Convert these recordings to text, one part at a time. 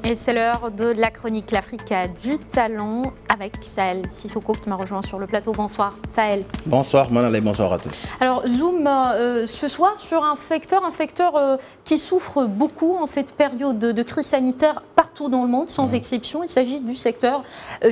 Et c'est l'heure de la chronique L'Afrique a du talent avec Sahel Sissoko qui m'a rejoint sur le plateau. Bonsoir Sahel. Bonsoir Manal et bonsoir à tous. Alors zoom ce soir sur un secteur qui souffre beaucoup en cette période de crise sanitaire partout dans le monde, sans exception. Il s'agit du secteur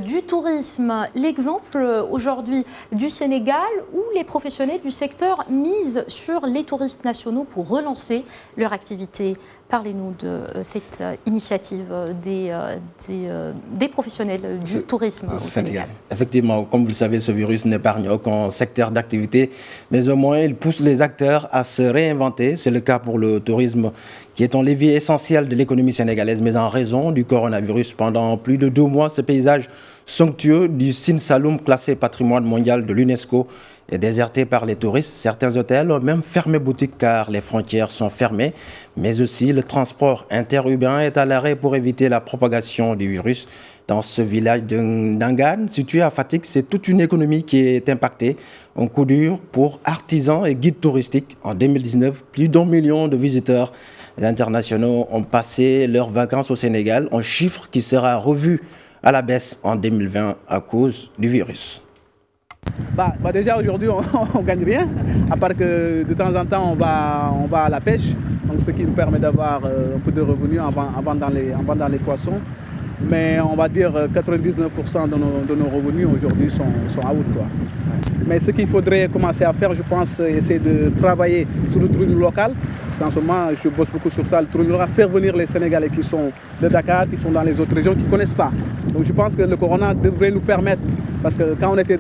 du tourisme. L'exemple aujourd'hui du Sénégal où les professionnels du secteur misent sur les touristes nationaux pour relancer leur activité. Parlez-nous de cette initiative des professionnels du tourisme au Sénégal. Effectivement, comme vous le savez, ce virus n'épargne aucun secteur d'activité, mais au moins il pousse les acteurs à se réinventer. C'est le cas pour le tourisme, qui est un levier essentiel de l'économie sénégalaise, mais en raison du coronavirus, pendant plus de 2 mois, ce paysage somptueux du Sine Saloum, classé patrimoine mondial de l'UNESCO, est déserté par les touristes. Certains hôtels ont même fermé boutique car les frontières sont fermées, mais aussi le transport interurbain est à l'arrêt pour éviter la propagation du virus. Dans ce village de Ndangan, situé à Fatick, c'est toute une économie qui est impactée. Un coup dur pour artisans et guides touristiques. En 2019, plus d'1 million de visiteurs internationaux ont passé leurs vacances au Sénégal, un chiffre qui sera revu à la baisse en 2020 à cause du virus. Déjà aujourd'hui on ne gagne rien, à part que de temps en temps on va à la pêche, donc ce qui nous permet d'avoir un peu de revenus en vendant les poissons. Mais on va dire 99% de nos revenus aujourd'hui sont à out, quoi. Mais ce qu'il faudrait commencer à faire, je pense, c'est de travailler sur le tourisme local. Parce qu'en ce moment, je bosse beaucoup sur ça, le tourisme local, faire venir les Sénégalais qui sont de Dakar, qui sont dans les autres régions, qui ne connaissent pas. Donc je pense que le corona devrait nous permettre, parce que quand on était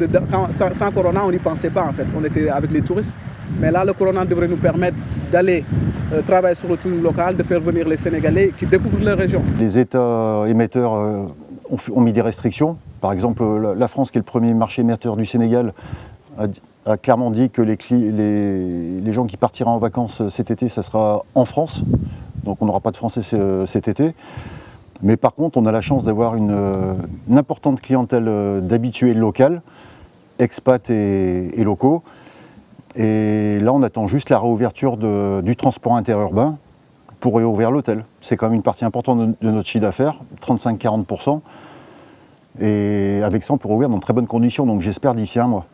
sans corona, on n'y pensait pas en fait, on était avec les touristes. Mais là, le corona devrait nous permettre d'aller travailler sur le tourisme local, de faire venir les Sénégalais qui découvrent leur région. Les États émetteurs ont mis des restrictions. Par exemple, la France, qui est le premier marché émetteur du Sénégal, a clairement dit que les gens qui partiront en vacances cet été, ça sera en France. Donc on n'aura pas de Français cet été. Mais par contre, on a la chance d'avoir une importante clientèle d'habitués locaux, expats et locaux. Et là, on attend juste la réouverture du transport interurbain pour réouvrir l'hôtel. C'est quand même une partie importante de notre chiffre d'affaires, 35-40%. Et avec ça, on peut rouvrir dans de très bonnes conditions. Donc j'espère d'ici 1 mois.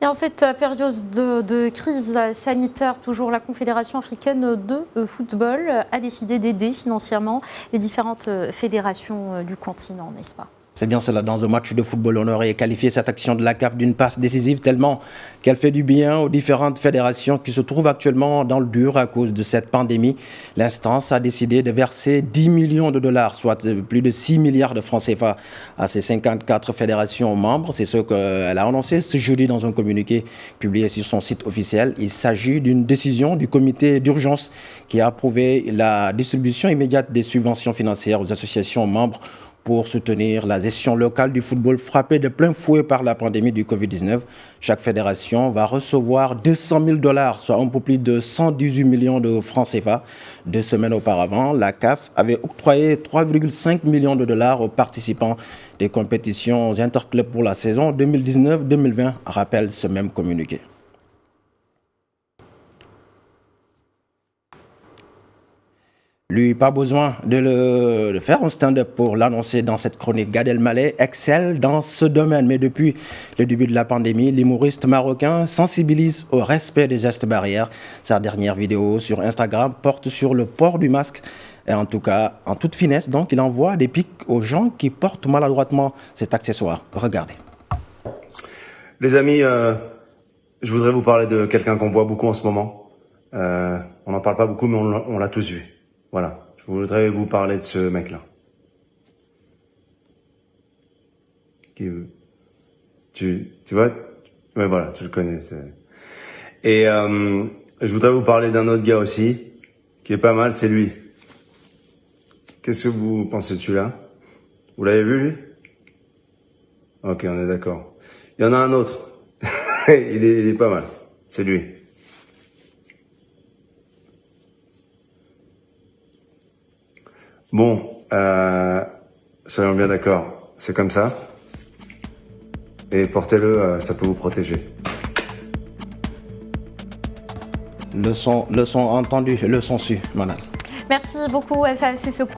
Et en cette période de crise sanitaire, toujours la Confédération africaine de football a décidé d'aider financièrement les différentes fédérations du continent, n'est-ce pas ? C'est bien cela, dans un match de football, on aurait qualifié cette action de la CAF d'une passe décisive tellement qu'elle fait du bien aux différentes fédérations qui se trouvent actuellement dans le dur à cause de cette pandémie. L'instance a décidé de verser 10 millions de dollars, soit plus de 6 milliards de francs CFA à ses 54 fédérations membres. C'est ce qu'elle a annoncé ce jeudi dans un communiqué publié sur son site officiel. Il s'agit d'une décision du comité d'urgence qui a approuvé la distribution immédiate des subventions financières aux associations membres pour soutenir la gestion locale du football frappée de plein fouet par la pandémie du Covid-19. Chaque fédération va recevoir 200 000 $, soit un peu plus de 118 millions de francs CFA. 2 semaines auparavant, la CAF avait octroyé 3,5 millions de dollars aux participants des compétitions interclubs pour la saison 2019-2020, rappelle ce même communiqué. Lui, pas besoin de faire un stand-up pour l'annoncer dans cette chronique. Gad Elmaleh excelle dans ce domaine. Mais depuis le début de la pandémie, l'humoriste marocain sensibilise au respect des gestes barrières. Sa dernière vidéo sur Instagram porte sur le port du masque. Et en tout cas, en toute finesse, donc, il envoie des pics aux gens qui portent maladroitement cet accessoire. Regardez. Les amis, je voudrais vous parler de quelqu'un qu'on voit beaucoup en ce moment. On n'en parle pas beaucoup, mais on l'a tous vu. Voilà, je voudrais vous parler de ce mec-là. Tu vois? Ouais, voilà, tu le connais. Et je voudrais vous parler d'un autre gars aussi, qui est pas mal, c'est lui. Qu'est-ce que vous pensez de celui-là? Vous l'avez vu, lui? Ok, on est d'accord. Il y en a un autre. il est pas mal. C'est lui. Bon, soyons bien d'accord, c'est comme ça. Et portez-le, ça peut vous protéger. Leçon entendue, leçon su, Manal. Merci beaucoup, FA Sissoko.